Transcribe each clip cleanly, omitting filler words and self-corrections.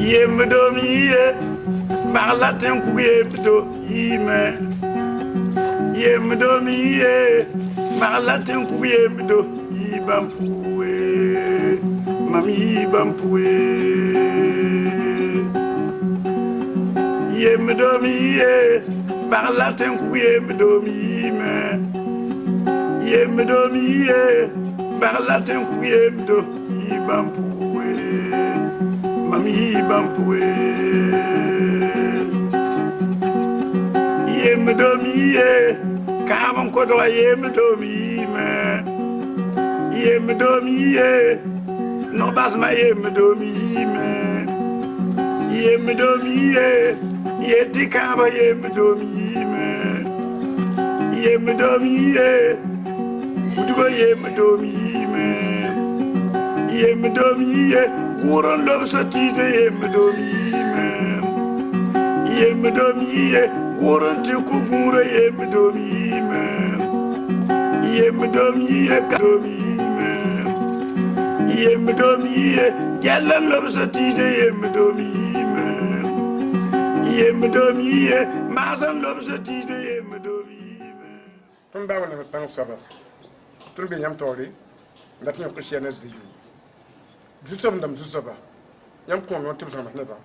Yemdomiye Marlatin Kuyebdo Yime Yemdomiye Marlatin Kuyebdo Yibampue Mami Yibampue Yemdomiye Marlatin Kuyebdo Yime Yemdomiye Marlatin Kuyebdo Yibampue Mami Bampue Yemdomiye Kabon Kodo Yemdomiye Yemdomiye No Basma Yemdomiye Yemdomiye Yeti Kaba Yemdomiye Yemdomiye Udugo Yemdomiye Yemdomiye Wuron lobso tite Yemdomiye Wuron tikugure Yemdomiye Yemdomiye Yallan lobso tite Yemdomiye Masan lobso tite Yemdomiye Tun dawo ne tan saba tun be yam tori ngatin ko shena ziyu Jusam dam Jusaba yam ko non tib sama neba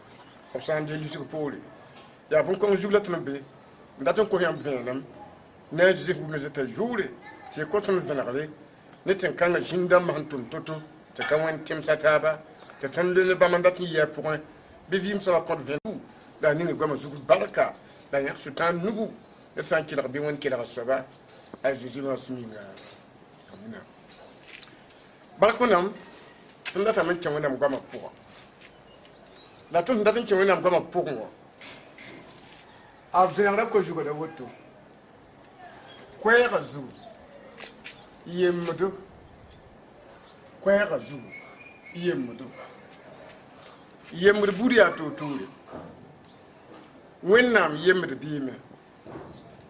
obsan de litu poli ya bon ko jugla tan be ndaton ko yam venam na jise ko me zeta jure te ko tan venare ne tin kan jindam hantum toto te kan wan tim sataba te tan le ba mandat ya point be vim sa ko ven da ni ngoma zugu baraka da yak sutan nugu et san kila be won kila soba ay jisi no sminga amina balkonam tunda ta men chawena mgama puwa la tunda ta chawena mgama puwa avera ko jugo da woto kwera zu yemdo kwera zu yemdo buri ato tule wennam yemdo bime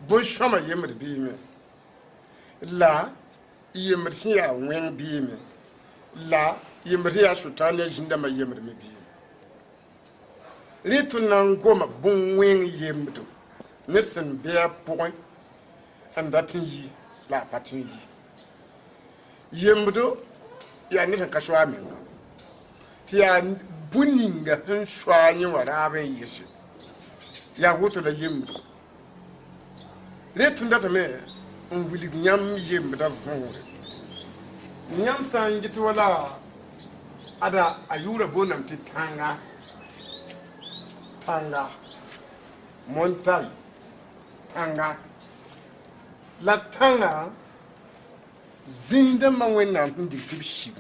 bon shama yemdo bime la yemdo siya wen bime la yemri ya sutane jinda ma yemri me bi litu nan goma bon wen yemdo nesen bia point and that yi la patin yi yemdo ya ni tan kashwa menga ti ya buninga han shwa yin wara ben yesu ya woto da yemdo litu ndata me on wili nyam yemda vore nyam san gitu wala ada ayura bonam ti tanga montai tanga la tanga zinda mawena ndi tibshi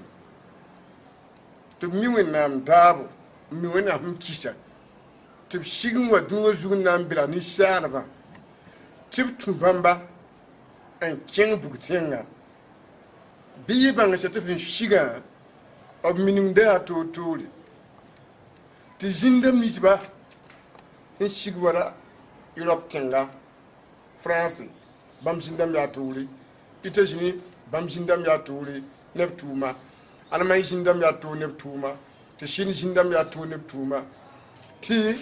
to miwena mdabo miwena mkisa tibshi wa duwa zuna mbila ni sharaba tibtu bamba en ken bugtenga biyi banga chatifin shiga of minimda to tuli ti jinda misba in shigwara Europe tenga France bam jinda ya tuli États-Unis bam jinda ya tuli neptuma Allemagne jinda ya to neptuma ti Chine jinda ya to neptuma ti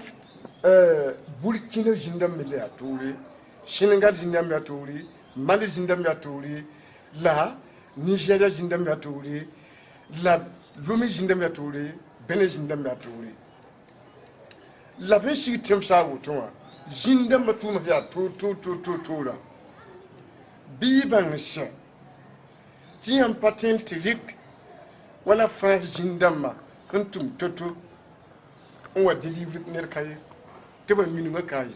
Burkina jinda ya tuli Senegal jinda ya tuli Mali jinda ya tuli la Nigeria jinda ya tuli la Lomé jindam ya tuli Benin jindam ya tuli la ben shi temsa wutonwa jindam batuma ya to la bi ban she tiam patent rik wala fa jindam ma kuntum toto on wa deliver ner kaye teba minu kaye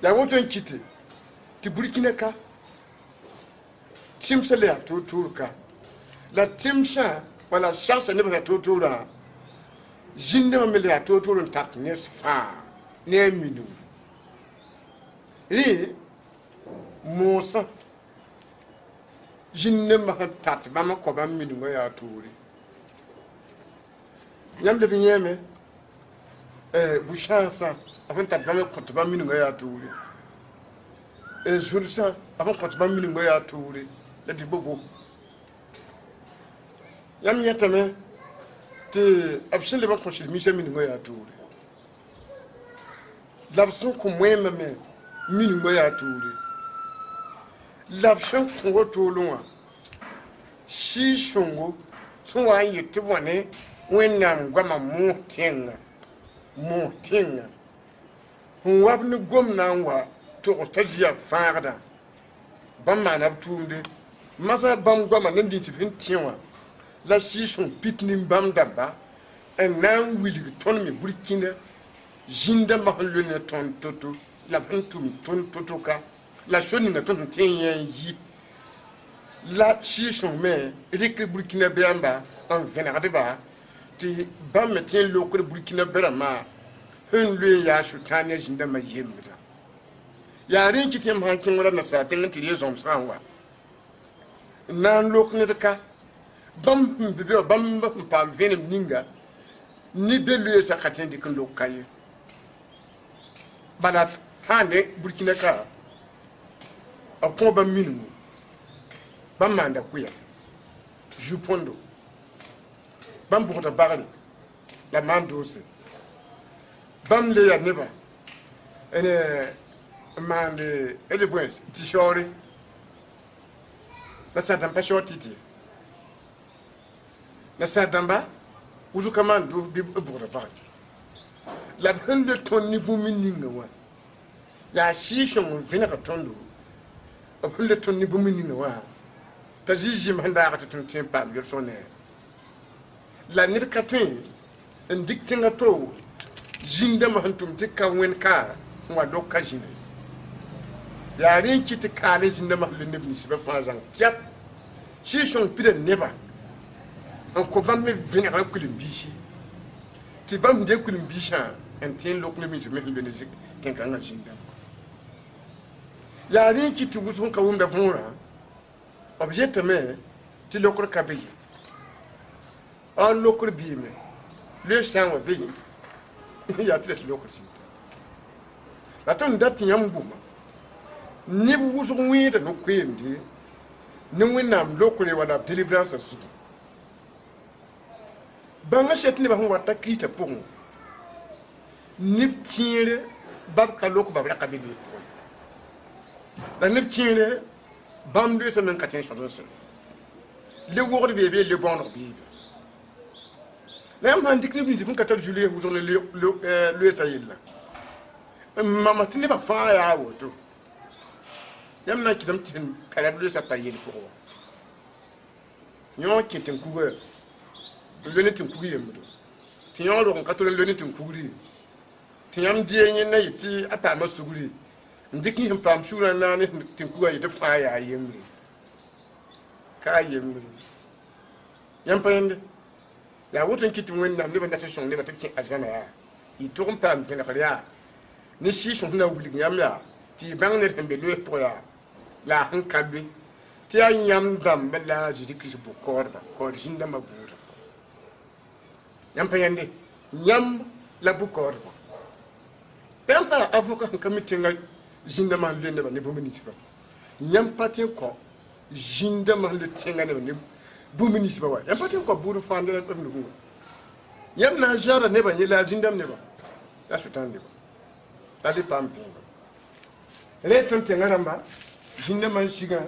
ya woton kite ti Burkina ka timsele ya to ka la timsha wala chance ne ba to la jinde ma mele ya to tat ne fa ne minu ri Musa jinde ma tat ba ma ko ba minu ya to ri nyam de binyeme bu chance afin tat ba ma ko ba minu ya to ri joursa afin ko ba minu ya to ri de bobo yam yetame te abshin le ba ko shil mi se min ngoya toure labsun ko moyema me min ngoya toure labshin ko tolunwa shi shungo sun wa yi tibone wennam gwama mu tenga wab ni gomna wa to tajiya faada ban manab tumde masa bam gwama nan din tifin tiwa la shi shun pitnin bam dabba en nan wili ton mi burkina jinda mahallo ne ton toto la bantum ton toto ka la shoni na ton tenyen yi la shi shun me rik burkina beamba en venade ba ti bam metien lokore burkina berama hun le ya shutane jinda ma yemuta ya rin kitem hankin wala na satin tire zom sanwa nan lokne ka bam bibe bam pam venem ninga ni de le sa katen dik lokaye balat hande burkina ka apon bam minu bam manda kuya jupondo bam buta bagani la mandose bam le ya neba ene mande ede point tishori la sadam pa shortiti la sadamba uzu kamando bi buta bagani la hande ton ni bumi ninga wa la shisho mun vina ka tondo hande ton ni bumi ninga wa tajiji manda ka tun tempa yor sonne la nit katin ndiktinga to jinda mahantum tikka wen ka wa dokka jine ya rin kiti kale jinda mahallin ne bi sibe fanzan kyap shi shon pide neba an ko ban me vini ala kulin bishi ti bam de kulin bisha en tin lokle mi me hinde ne zik tin kan ga jinda ya rin kiti wusun ka wumda funra objecte me ti lokor ka be an lokor bi me le chanwa be ya tres lokor sin la ton dat nyam guma ni bu wusu wida no kwemdi ni winam lokore wala deliverance su banga shet ni ba hon wata krita pon ni tire bab ka loko bab la kabili la ni tire bam de semen katen chadose le word bébé le bon bébé la man dikni bin zibun katal juillet vous on le sayil mama tini ba fa ya woto yamna kidam tin kalablu sa payel ko nyon kitin kuwe le netin kuwe yemudo tinyon ro katol le netin kuwe tinyam die nyen na yiti apa masuguri ndiki him pam shura na ne tin kuwe yiti fa ya yemri ka yemri yam payende ya woto kitin wenna ne banda tashon ne batakin ajana ya itorum pam fena kaliya ni shi shon na wuli yam ya ti bang ne tembe le poya la hankabi ti anyam dam bella jidi kisi bu korba ko jinda mabura yam payande nyam la bu korba pempa avoka hankamitin ga jinda man le ne ba ne bu minisiba nyam patin ko jinda man le tinga ne ba ne bu minisiba wa yam patin ko buru fandere ko ndu yam na jara ne ba ni la jinda ne ba la sutan ne ba tali pam finga le ton tengaramba jinda man shiga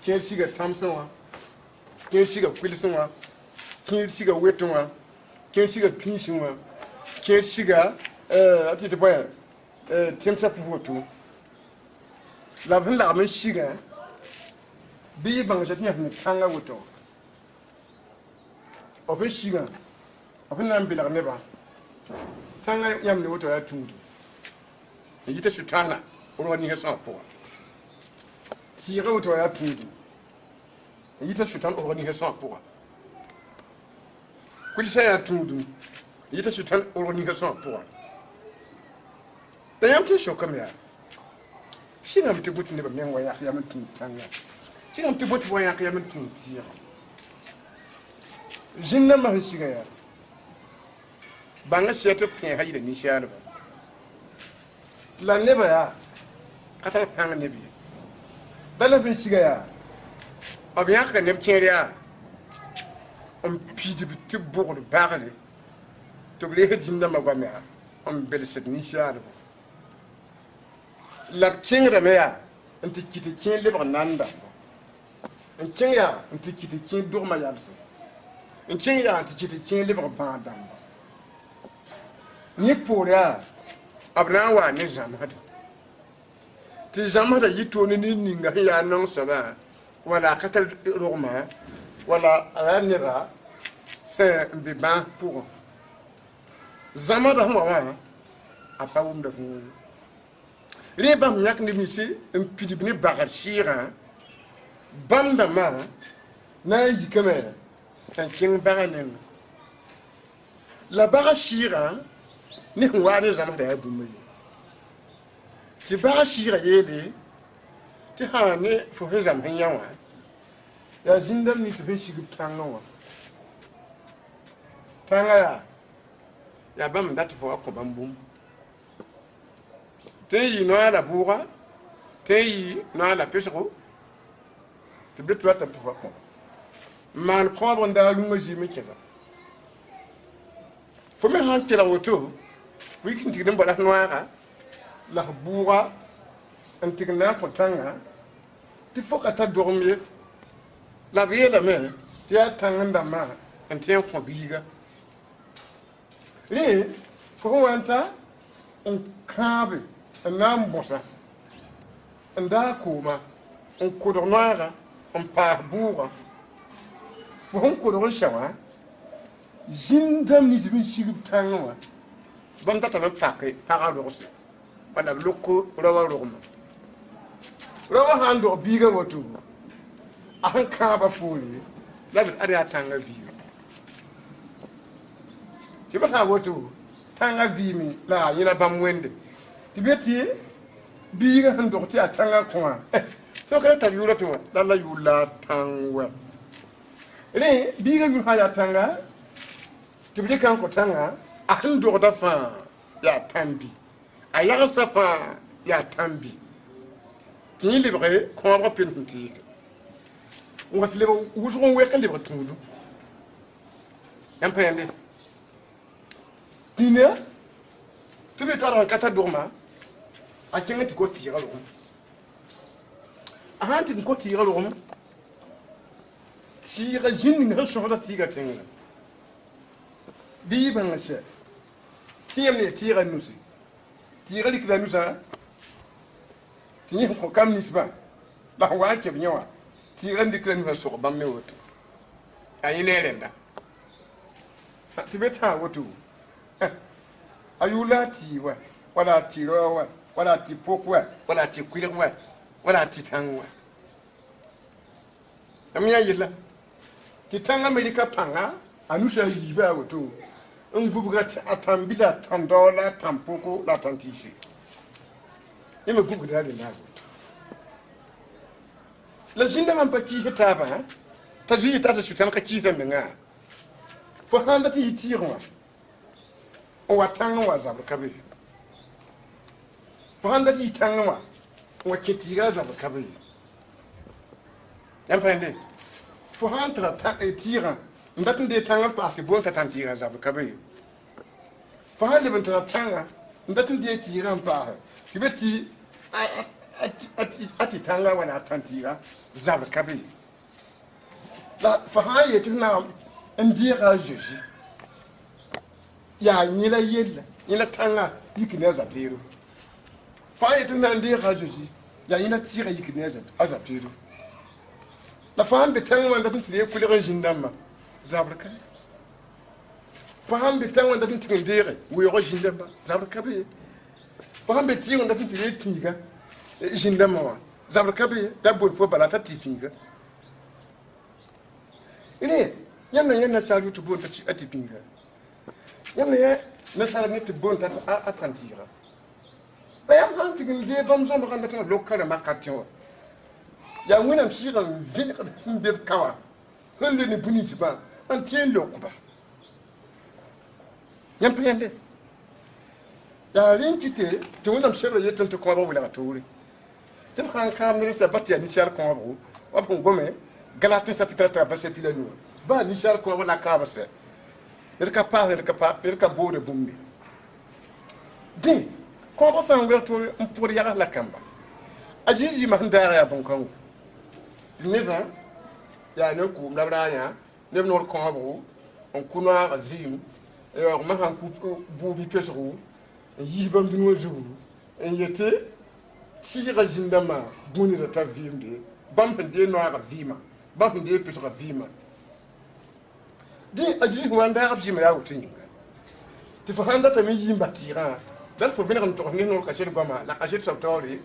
kel shiga tamsonwa kel shiga kwilsonwa kel shiga wetonwa kel shiga pinshinwa kel shiga ati de boya temsa puhoto la bin la man shiga bi bang jati ya tanga woto open shiga open nan bi la neba tanga yam ni woto ya tundu yita shutana oro ni hesa po tire woto ya tundu yita shutana oro ni hesa po kulisa ya tundu yita shutana oro ni hesa po da yam te shokam ya shinga mtibuti ne ba menwa ya mtu tanga shinga mtibuti wa ya mtu tiya jinna ma shiga ya banga sheto pe hayi da ni shana ba la neba ya katal panga nebi dala bin shiga ya obiya ka neb keriya on pide ti bugd bagre to ble hedinda magwame on belset ni shaado la kingra me ya anti kiti kin le nanda en kin ya anti kiti kin durma yalse en kin ya anti kiti kin le bandam ni pour ya abna wa ne zamada ti zamada yito ni ninga ya non saba wala katal rogma wala anira c'est un biban pour zamada moi a pas de fou les bam yak ni misi un petit bini bagashira bam da ma na yi kamera kan kin baganen la bagashira ni wani zamada ya bumi ti bagashira yede ti ha ni fo zam hin yawa ya jindam ni tibin shi gutanga tanga ya bam dat fo ko bambum teyi no ala buga teyi no ala pesro te blet wa ta fo ko man ko bon da lu ma jimi keda fo me han kila woto fu kin tigin bada noara la buga antigna ko tanga ti fo ka ta dormir la vie la main ti atanga ma antien ko biga ni fo wanta on kabe nam bosa nda kuma on kodornara on pa boura fo on kodor shawa jindam ni zibin shigib tangwa bam tata na pakke para dorse wala lokko rawa rogma rawa hando biga wotu an kaba fuli labi ari tanga biga tiba ha wotu tanga vimi la yina bam wende tibeti biga hando ti atanga kwa so kala ta yura to dalla yula tangwa re biga yu ha ya tanga tibeti kan ko tanga ando da fa ya tambi aya sa fa ya tambi tin libre ko ba pinti ngati le wujugo we kan libre tundu yampende dina tibeti ara kata dorma a kenga ti ko tira lo a hanti ko tira lo tira jinn nga so da tiga tenga bi ban she tiyam ne tira nusi tira likla nusa tinyam ko kam nisba la wa ke binyawa tira ndikla nusa so ba me woto ayine renda tibeta woto ayula tiwa wala tirowa wala tipokwa wala tikwirwa wala titangwa amya yilla titanga melika panga anusha yiba woto ngubuga atambila tandola tampoko la tantishi yeme bugu dale na woto la jinda man paki hitaba taji tata shutan ka kita menga fo handa ti tirwa o watanga wa zabkabe fanda ti tangwa wa ketira za kabe yampende fo hantra ta tira ndatin de tanga parti bon ta tantira za kabe fo hande ben ta tanga ndatin de tira pa kibeti ati tanga wana tantira za kabe la fo haye tuna ndira jeji ya nyila yella nyila tanga yikine za tiro faye tun nan de rajoji ya ina tira yikneza azapiro la fam be tan wanda tun tire kuliran jindamma zabraka fam be tan wanda tun tire dire wo yo jindamma zabraka be fam be tire wanda tun tire tinga jindamma wa zabraka be da bon fo balata tipinga ine yana salu to bon ta atipinga yana na sala ni to bon ta atantira bayam han tigin de bam zon kan da lokal markation ya wina mshira vin be kawa hande ni buni siba an tien lokuba yam pende ya rinkite to wina mshira yetan to ko ba wala turi tim han kam ni sa batia ni char ko ba wa bon gome galatin sa pitra traverser pilanu ba ni shar ko wala ka ba se ka pa ka bode bumbi din ko ba san ngal to pour ya la kamba ajiji ma ndara ya bon kan dineza ya ne ku mlabranya ne no ko habu on kunwa azim e ma han ku bubi pesru yi bam dinu zuru en yete tira jindama buni za ta vimde bam de no ara vima bam de pesra vima din ajiji ko ndara vima ya wutinga ti fa handa ta mi yimba tira dal fo venir to ni no ka cher goma la ka cher sabtori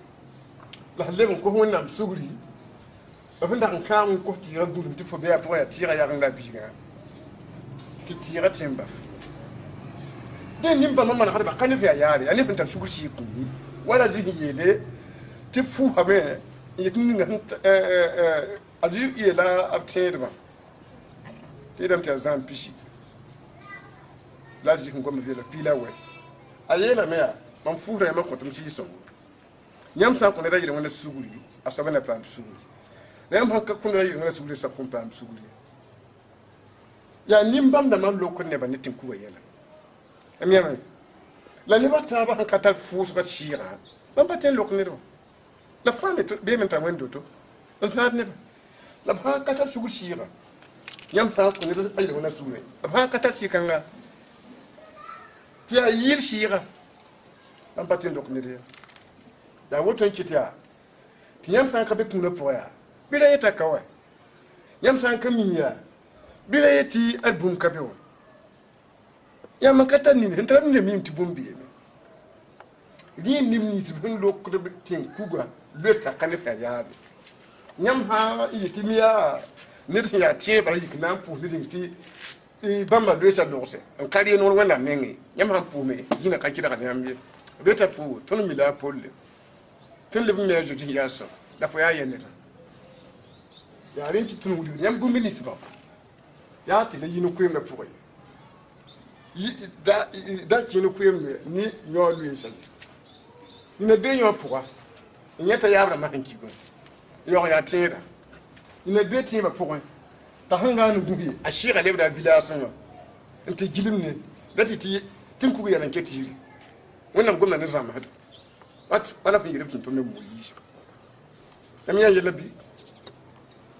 la lebon ko wonna sugri abinda kan kam ko tira gudum ti fo be apro ya tira ya nga biga ti tira temba den nimba mama na ba kan fi ayari ani finta sugri shi ku wala zihi yele ti fu habe yitin na aju yela abtedba ti dam ta zan pishi la zihi ngoma vela pila we ayela mea mam fura ma ko tum ci so nyam sa ko ne rayire wona suguri asobe na plan suguri nyam han ka ko ne rayire wona suguri sa ko plan suguri ya nimbam da man lokon ne ba nitin kuwa yela amiya la ne ba ta ba han ka tal fus ba shira ban ba ten lokon ne do la femme to be men ta wendo to on sa ne la ba ka tal suguri shira nyam ha ko ne rayire wona suguri ba ka tal shi kanga tia yil shira am patin dok ni ya woton kitia ti nyam san ka be kun le poya bila yeta kawa nyam san ka miya bila yeti album ka be wo ya makata ni hentra ni mi ti bumbi mi di nim ni ti bin lok de tin kuga le sa kan fa ya nyam ha yeti miya ni ti ya tie ba yik nan pu ni ti bamba do sa do se en kali no wala mengi nyam han pu me yina ka kida ka nyam beta fu ton mi la polle ton le me jo ti ya so da fo ya yeneta ya rin ki tun wuli nyam gumbi ni siba ya ti le yinu kwem na pu yi da ki no kwem ni nyo lu yesa ni na be nyo pu nyeta ya bra ma kan ki go yo ya tira ni na be ti ma pu ta hanga no gumbi ashira le bra village son nti gilim ne da ti tin ku ya ran ke ti wannan gwamnati zama hadu wala fin yiribtun to me mo yi shi kamiya yela bi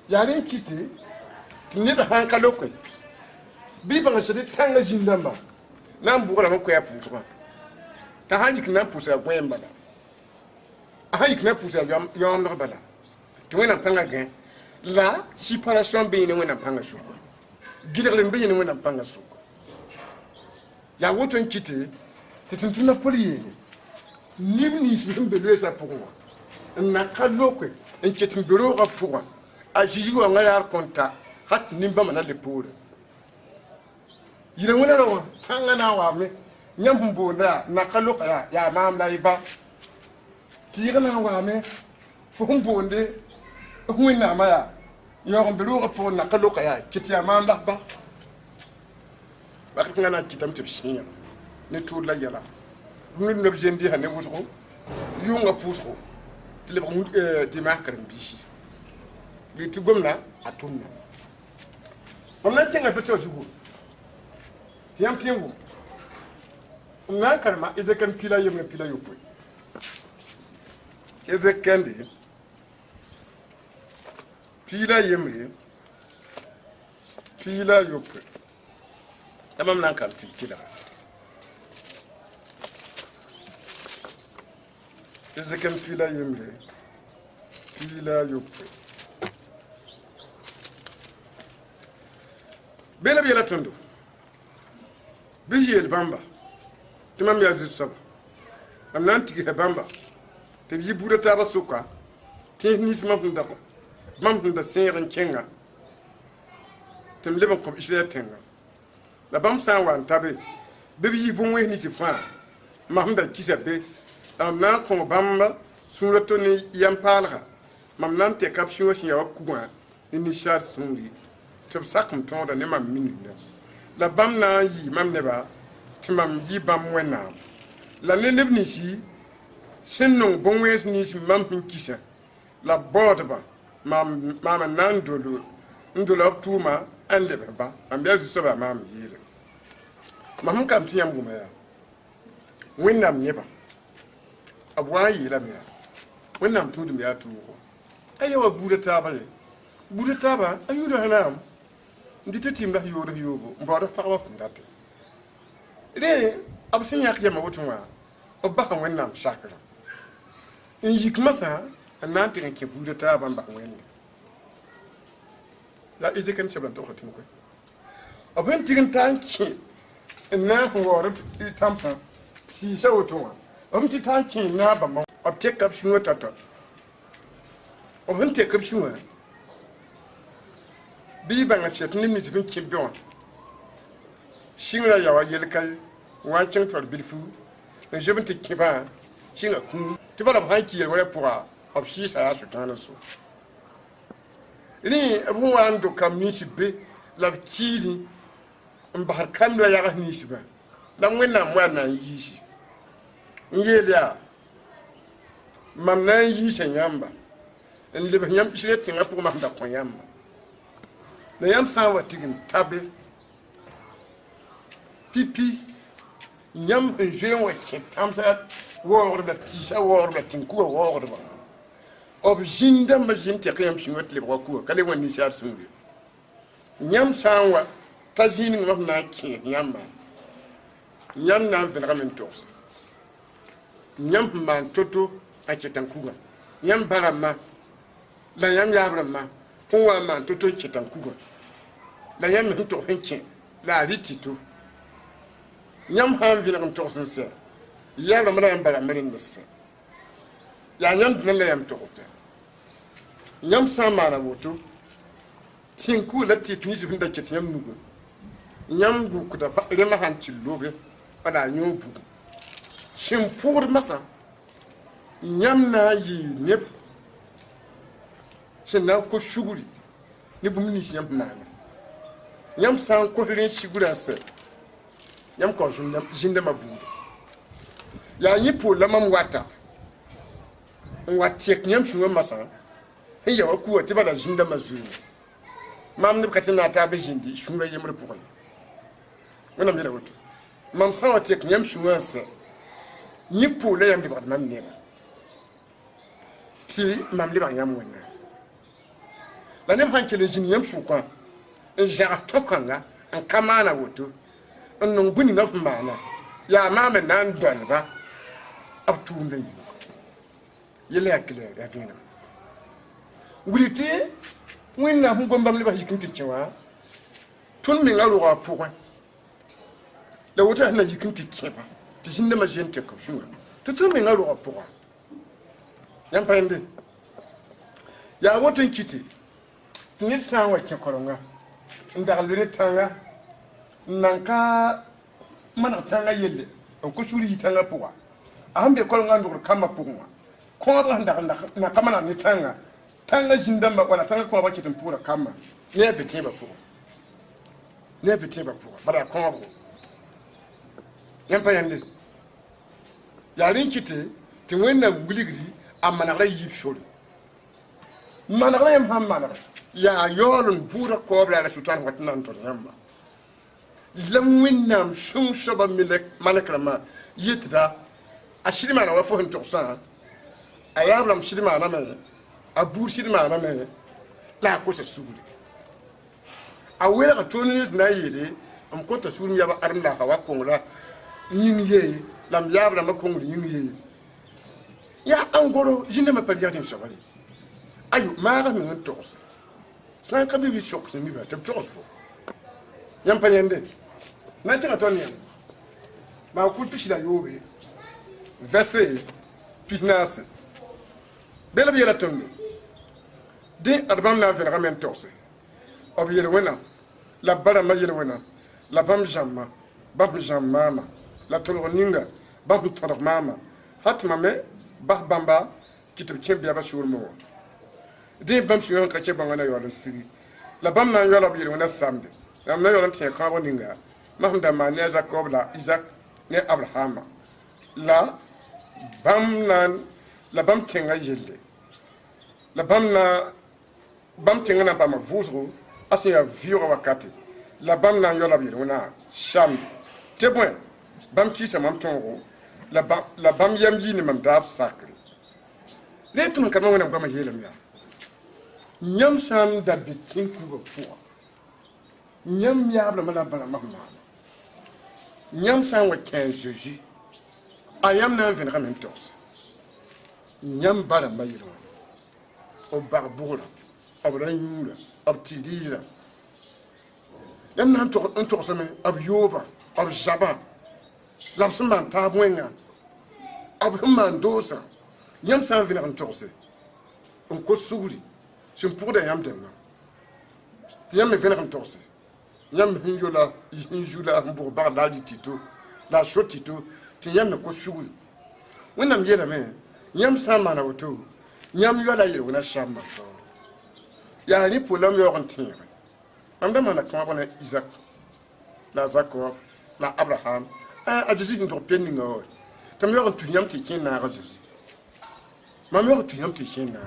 yarin kiti tinne ta hanka lokoi bi ban shi tanga jindamba nan bugula ko ya pusu ta hanji kina pusu ya gwen bala a hanji kina pusu ya yom no bala to wena panga gen la séparation be ne wena panga su gidagle be ne wena panga su ya woton kiti tituntuna poliye nimni sibin belwe sa pour na kalokwe en ketin bero ga pour a jiji wa ngala konta hat nimba mana le pour yire wona ro tanga na wa me nyambo na kaloka ya mamla iba tira na wa me fu mbonde huina maya yo bero ga pour na kaloka ya kitia mamla ba ba kana kitam tibshinya ne tour la yala mun no jendi hane wusko yunga pusko tile ba di makaram bishi li ti gomna atunna on na tinga fe so jugo tiam tiembu na karma ezekan pila yemna pila yopo ezekandi pila yemre pila yopo tamam nan kam tikila ezekan pila yemre pila yopo bela bela tondo bihiyel bamba timam ya zisaba am nanti ke bamba te bi buda taba suka te nis mam da seren kenga tem leben ko isle tenga la bam san wan tabe bebi bon we ni ti fa mam da kisabe am na ko bamba sunra to ni yam palga mam nan te caption shi ya kuwa ni char sunri te sakum ton da ne mam minute la bam na yi mam ne ba timam yi bam wena la ne ni shi sinno bon we ni shi mam hin kisa la bodba mam nan dolo ndolo tuma ande ba ambia so ba mam yile mam kam tiyam guma ya winnam nyeba abwa yila me winnam tudum ya tuwo ayo buda taba ayudo hanam ndite timba yodo yobo mbodo pakwa kundate re absin yak jama wotuma obba kan winnam shakra in yikmasa ananti kan ke buda taba ba wende la ije kan cheblan to khatin ko abin tigin tanki na horo tampa si shawtuma ti tanki na ba ma abte kapshin wata te kapshin wa bi ba nga chet nim ni tigin kimbion shingra ya wa yelkal wancin tor bilfu jebin te kiba shinga kun ti bala hanki yel wala pour ab shi sa ya sutana so ni abu wa ando kam ni sibe la kidi mbar kamla ya ni sibe la ngena mo na yishi ngelia mam na yishi nyamba en le nyam shire tinga pour ma nda ko yamba na yam sa wa tigin tabe pipi nyam je wa ke tamsa wo da tisha wo da tinku wo da objinda majinte kayam shinwet le ko kale woni shar sunbi nyam sanwa tajini ngam na ki nyam na velgamen tos nyam man toto aketan kuga nyam barama la nyam yabrama huwa man toto aketan kuga la nyam hinto hinke la ritito nyam han velgamen tos nse ya la mara barama nse ya nyam dina yam tokota nyam sama na woto tinku la titni su hinda ket nyam nugo nyam gu kuda ba rema han tillobe ada nyobu shin pour masa nyam na yi nep shin na ko shuguri ni bum ni nyam na nyam san ko rin shigura se nyam ko jinde mabudo ya yi po la mam wata watek nyam shuwa masa hiya wa kuwa tiba da jinda mazuni mam ne katina ta be jindi shuwa yemre pokon wana mira wato mam sa watek nyam shuwa se ni po le yam di ba mam ne ti mam li ba nyam wona la ne han kele jini nyam shu kwa ja tokanga an kamana wato non guni na mana ya mama nan don ba abtu ne yele akile ya vina wuliti winna hu gombam le ba yikinti kiwa tun min alo wa puwa la wuta na yikinti kiba ti jinna ma jente ko shuwa tun min alo wa puwa yan pande ya wotun kiti ni sanwa ke koronga ndar le tanga nanka mana tanga yelle ko shuri tanga puwa ambe koronga ndur kama puwa ko ba na kama na tanga jindamba wala tanga ko ba kitin pura kama ne bete ba pura bara ko yampa yande yarin kite tin wannan guligri amma na rayi shori manara yam hamana ya yolun pura ko ba la sultan watnan to yamma lam winnam shum shaba milek manakrama yitda ashirima na wafo hin tosan ayabram shirima na me abur shirima na me la ko se suguri awela ka toni na yele am ko ta suru yaba arnda ka wakongla yin ye lam yabra ma kongri yin ye ya angoro jinde ma pariatin shabali ayu ma ga min tosa san ka bi shok ni ba tab tosfo yam panyende na tinga toni ma ku pishila yobe verset pinase bela bi la tombe de arbam la vera men tose ob yele wena la bara ma yele wena la bam jamma mama la toloninga bam tor mama hatma me bah bamba kitib kembiya ba shur mo de bam shur ka ke bangana yolan siri la bam na yola bi yele wena samde am na yolan te ka woninga mahmda ma ne jacob la isaac ne abraham la bam tenga yelle la bam tenga na ba ma vusro asia viura wakati la bam na yola bi wona sham te bon bam ki sa mam tongo la bam yam yi ni mam daf sakri le tun kan wona gama yelam ya nyam san da bitin ku go po nyam ya bla mala bala mamma nyam san wa 15 jeudi ayam na vin ramen tos nyam bala mayiro o barbura o ranyura o tidira yam nan to sama ab yoba ab jaba labs man ta bwenga ab man dosa yam san vin ran torse on ko suguri sim pour de yam denna yam vin ran torse yam hinjula mbur bar la di tito la shotito ti yam ko suguri wonam yela me yam san mana woto yam yola yele wona shamma ya ni polam yo kan tin am da mana kuma bana Isaac la Jacob la Abraham a Jésus ni to penni ngo tam yo kan tu yam ti kin na ga Jésus mam yo tu yam ti kin na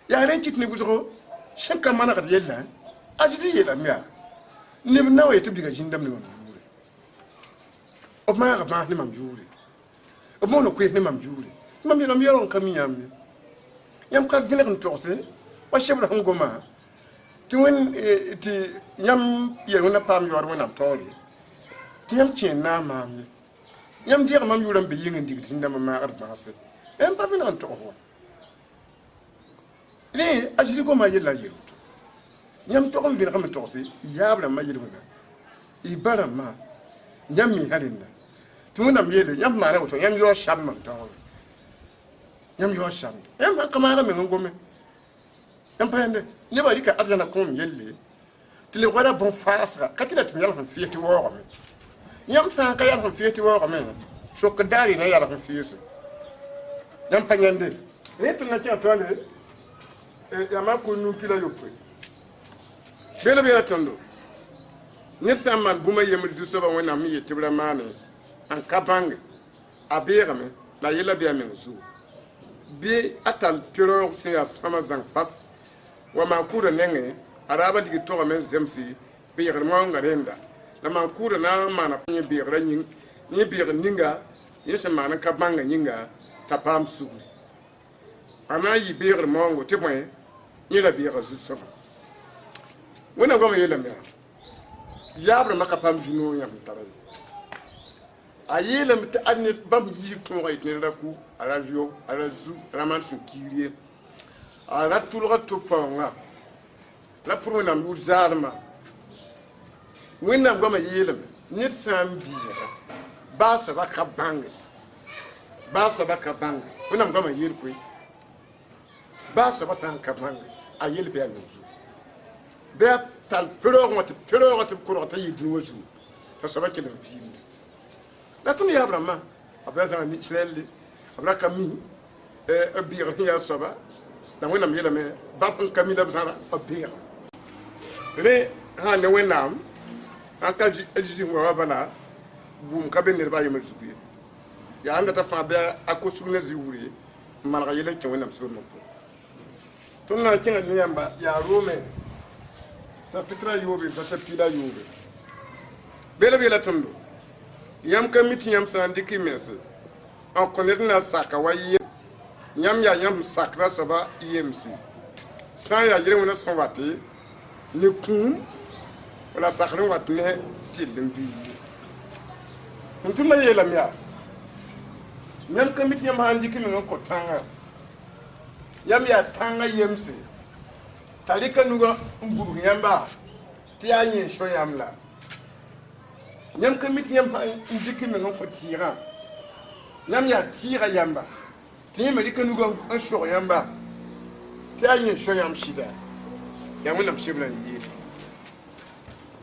ya ren kit ni guzoro shanka mana ga yella a Jésus yela miya ni na wa yetu diga jindam ni mam jure o ma ga ma ni mam jure o mo no ku ni mam jure mam yo mi yo kan mi yam ka vile kan torse wa shebra ngoma ti wen ti yam ye wona pam yor wona tori ti yam chen na mam yam dir mam yuram be yin ndig tin dama ma arba se em pa fina to ho ni ajiri ko ma yella yiru yam to on vina kam to se yabla ma yiru na ibara ma yam mi halinda ti wona mi yele yam ma na to yam yo sham man to yam yo sham yam ka ma ga me ngome yam pa yande ne bari ka arjana ko mi yelle ti le wala bon fasra katila tum yalla han fieti wo me yam sa ka yalla han fieti wo me so ka dari na yalla han fiesi yam pa yande ne tun na ci atole ya ma ko nu pila yoppe bela bela tondo ne samal buma yemul du soba wona mi yetibra mane an kabang abira me la yela be amen zu bi atal piro se ya sama zang fas wa makura nenge araba digi to men zemsi bi yar mo ngarenda la makura na mana ni bi yar nyin ni bi yar ninga yesa mana kabanga nyinga tapam su ana yi bi yar mo ngo te moy ni la bi yar zu soba wona goma yela me yabra makapam jino yam taray ayela mta adne bam yi to rayt ne raku ala jo ala zu raman su kirie ala tulga to panga la prona mu zarma wena goma yela ni sambi ba sa ba kabang wena goma yel ko ba sa ba san kabang ayel be anuzu be tal pelorot kurota yidnuzu ta sabaki na film la tun ya abrama abaza ni israeli abraka mi abir ya saba na wena mi me bapun kamila bzara abir re ha ne wenam aka ji wa bala bum kabenir ba yemel sukuye ya anda ta fa be akosulne ziwuri malga yele ke wenam sur mo tun na kinga ni yamba ya rome sa pitra yobe ba sa pila yobe bela tondo yam kamiti yam sandiki mese en connaître na saka waye yam ya yam sakra soba EMC sa ya yire wona son wate ne kun wala sakrin watne tilin bi ntuma yela miya yam kamiti yam handiki me ko tanga yam ya tanga EMC talika nuga mburu yamba ti anye sho yamla nyam kamiti yam njiki me ngon tira nyam ya tira yamba ti melika nuga an sho yamba ti anye sho yam shida ya wona mshibla yi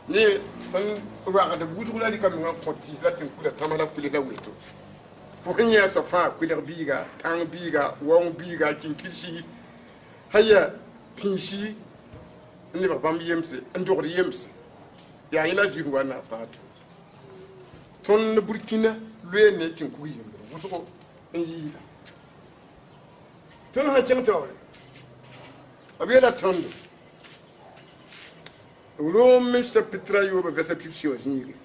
ni tan wa da buju la dikam ngon tira tin kula tamala kula da weto fo hinya so fa kula biga tang biga won biga kinkisi haya pinshi ni ba bam yemse ndor yemse ya ina jiwa na fatu ton burkina lue ne tin ku yembe wuso nyi ton ha chang tawle abela ton Rome chapitre yo verset 15 zingi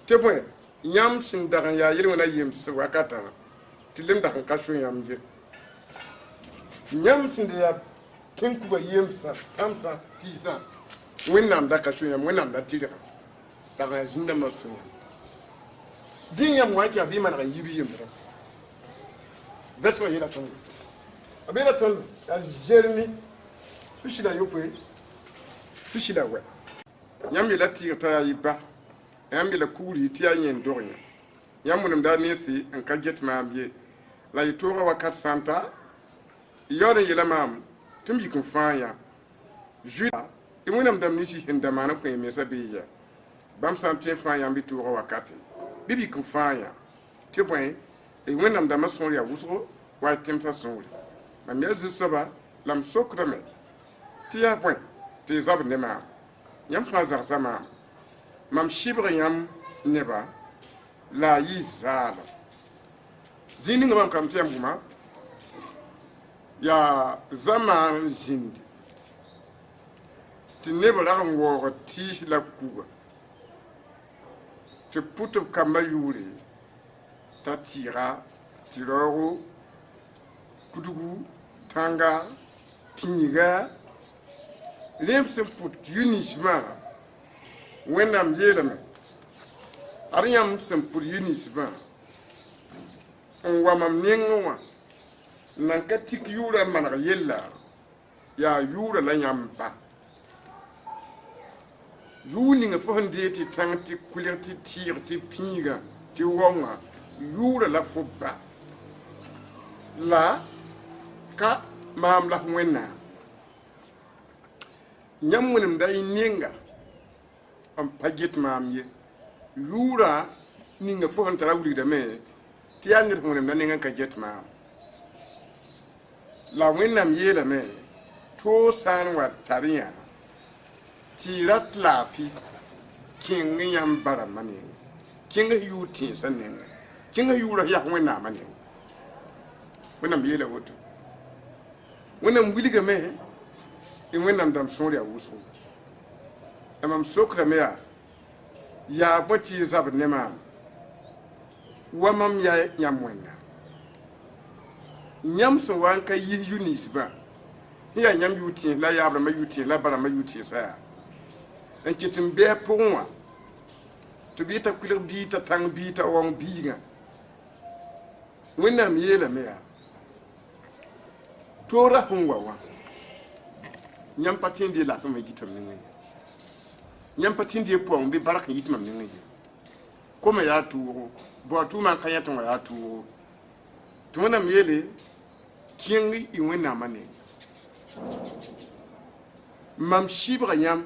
te point yam sin dagan ya yele wona yem se wakata tilim dagan kasho yam je yam sin ya kin ku ba yem sa tamsa tisa wennam da kasho yam wennam da tira dagan zinda maso din yam wa ki abi man ran yibi yem dara verset wa yela ton abela ton ya jerni bishida yope bishida wa yam yela tira yiba yam yela kuri ti ayen donya yam munum da nesi an ka get ma biye la yitora wakat santa yore yela mam tum yikum fanya juda imunam dam nisi hinda mana ko yemi sabiya bam sam te fanya bi tora wakati bibi kum fanya te point e wenam dam son ya wuso wa temta son ma mezu saba lam sokrame ti ya point te zab ne ma yam fa zar sama mam shibre yam neba la yiz zala zini ngam kam tem buma ya zaman jindi ti neba la ngo ti la kuga te puto kama yuri ta tira tiroro kudugu tanga piniga lemse put unisma wenam yelame ariam sempur unisma ngwamam nenwa nanka tik yura manaka yella ya yura la nyamba yuni nga fonde ti tangti kulirti tirti pinga ti wonga yura la fubba la ka mam la wenna nyammunum dai ninga am paget mamye yura ninga fonta rawli da me ti yanir munum nan ninga ka jet mam la wennam yela me to san wa tariya ti rat lafi king yam bara mani king yuti sanen king yura ya wenna mani wennam yela woto wennam wiliga me in wennam dam sori a wuso amam sokra me ya bati zab nema wamam ya nyamwenna nyam so wan ka yi unis ba ya nyam yuti la ya abra ma yuti la bara ma yuti sa en kitim be ponwa to bi ta kulir bi ta tang bi ta won biga wennam yela me ya tora hunwa wa nyam patindi la fa ma gitam ni ngi nyam patindi pon bi baraka yitam ni ngi koma ya tuwo bo tu man kan yaton ya tuwo tumana miyele kingi iwena mane mam shibra nyam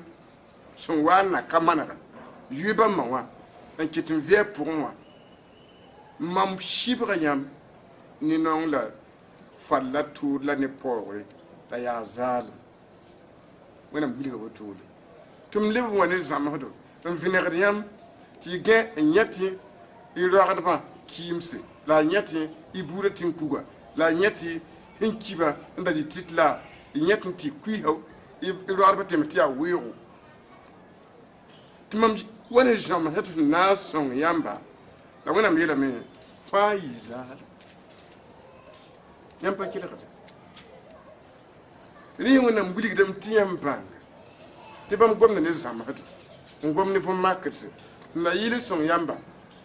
son wana kamana yuba mawa en kitin vie pour moi mam shibra nyam ni non la falla tour la ne porre la ya zal wena bilga wotul tum lebu woni zamado en vinir yam ti gen nyati i rogadba kimse la nyati i buratin kuga la nyati hinkiba ndadi titla i nyati ti kuiho i rogadba temti a wiro tumam wona jam hatu nason yamba la wona miyela me faiza yamba kila kada ni wona mbuli dem tiyam banga te bam gomna ne zama hatu ngom ne po market na yile son yamba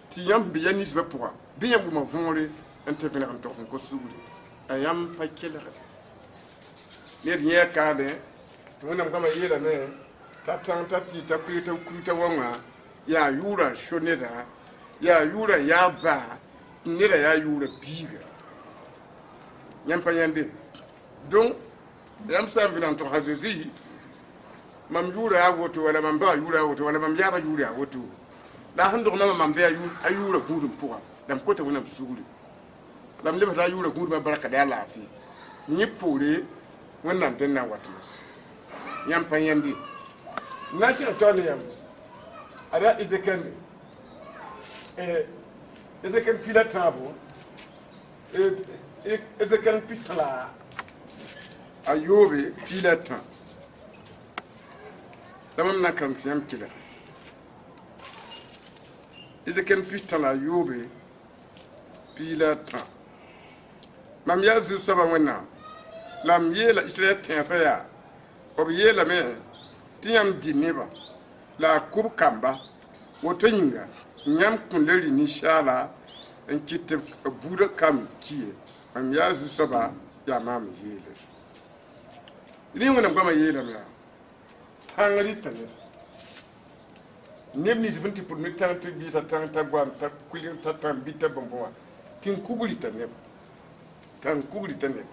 ti yam bi yanis ba pour bi yam bu ma vonre intervenir en tokon ko suudi ayam pa kila kada ne rien kade wona ngama yela ne ta tanta ti ta kuita wonga ya yura shoneda ya yura ya ba nira ya yura biga yam pa yande donc yam sa vinan to hazizi mam yura ya woto wala mam ba yura woto wala mam yaba yura woto la hando na mam be ayura gudum pour dam kota wona suguri lam le bata yura gudum baraka da lafi ni pole wannan den na watmas yam pa yandi na ki atone yam ada izekende ezeken pila tabo ezeken pitala ayobe pila tan la mam na kan tiyam kila izeken putain la yobe pila ta mam ya zu saba wena lam yela isre tensa ya ob yela me tiyam dineba la kub kamba woto yinga nyam kunleri ni shala en kitte buda kam kiye mam ya zu saba ya mam yele ni wona gama yela me tangari tane nebni zibunti pour mi tante bi ta tante gwam ta kulin ta tan bi ta bombo tin kuguli tane kan kuguli tane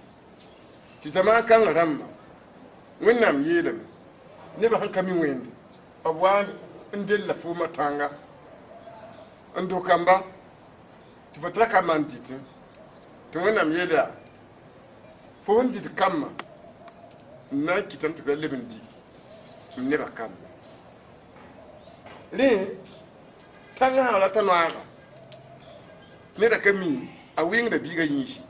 ti zama kan ramma wennam yele me ne ba hankami wendi abwan ndel la fuma tanga ando kamba ti fatra kamantiti to wennam yele fo wondi kamma na kitan to lebindi ne ba kam le tanga hala tanwaga ne da kami a wing da biga yishi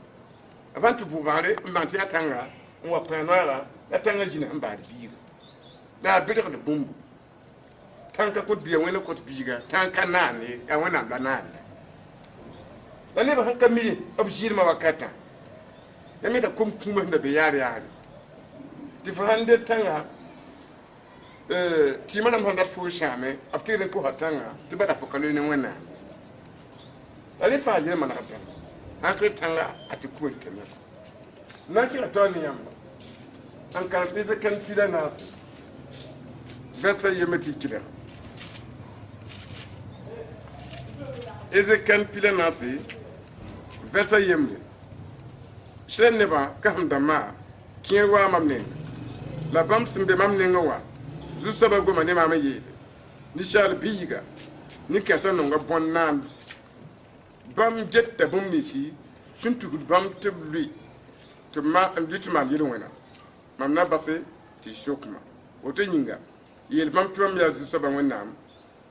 avant pour parler manti atanga on va prendre la tanga jina amba biga la bidre de bumbu tanka ko biya wena ko biga tanka nani a wana banana la ne ba hanka mi objir ma wakata ya mi da kum kuma da biyar yari ti fande tanga ti mana manda fu shame aptire ko hatanga ti bada fokalo ne wena ali fa jira mana kata hakre tanga ati ko teme na ki atoni yamba an kan pise kan pida nasi versa yemeti kila eze kan pida nasi versa yemle shren ne ba kam dama kienwa mamne la bam simbe mamne ngawa zu saba goma ne mama yele ni shal biga ni kasa no nga bonnan bam jetta bum ni si suntu bam tebli to ma litman yele wena mam na basse ti shokma woto nyinga yele bam tuam ya zu saba wenam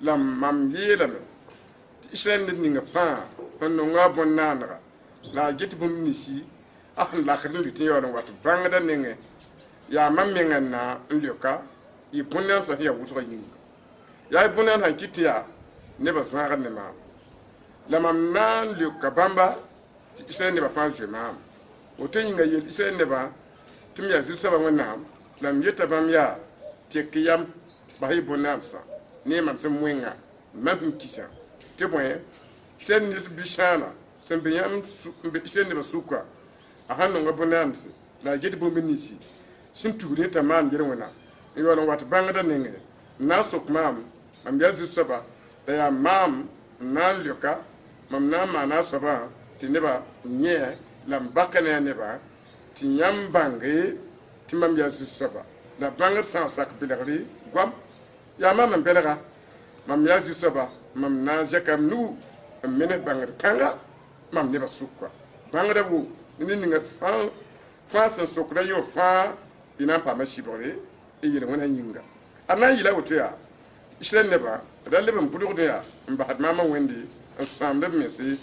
lam mam yele me ishran ni nga fa no nga bonnan la jet bum ni si la khadin litin yo watu bangada nenge ya mam menga na ndyoka i bunnan sa hiya wuso yin ya bunnan han kitiya ne ba san ne ma la mam nan le kabamba isre ne ba fa je ma o to yin ga ye isre ne ba tim ya zu saba wana lam yeta bam ya tekiyam ba hi bunnan sa ne mam sem wenga mam kisa te boye isre ne bi shana sem bi yam isre ne ba suka a hanon ga bunnan la geti bo minisi sim tuure ta man jere wana yoro wat bangada nenge na sok mam ya zu saba da ya mam nan lyoka mam na ma na saba tineba nye lam bakane neba tinyam bange timam ya zu saba la bangar sa sak bilagri gwam ya mam belaga mam ya zu saba mam na jakam nu mene bangar kanga mam neba sukwa bangada bu ni ninga fa san sokra yo fa ina pa ma shibore e yele wona yinga ana yila woto ya ishren neba dalle ban budu ya mba had mama wendi ensemble mesi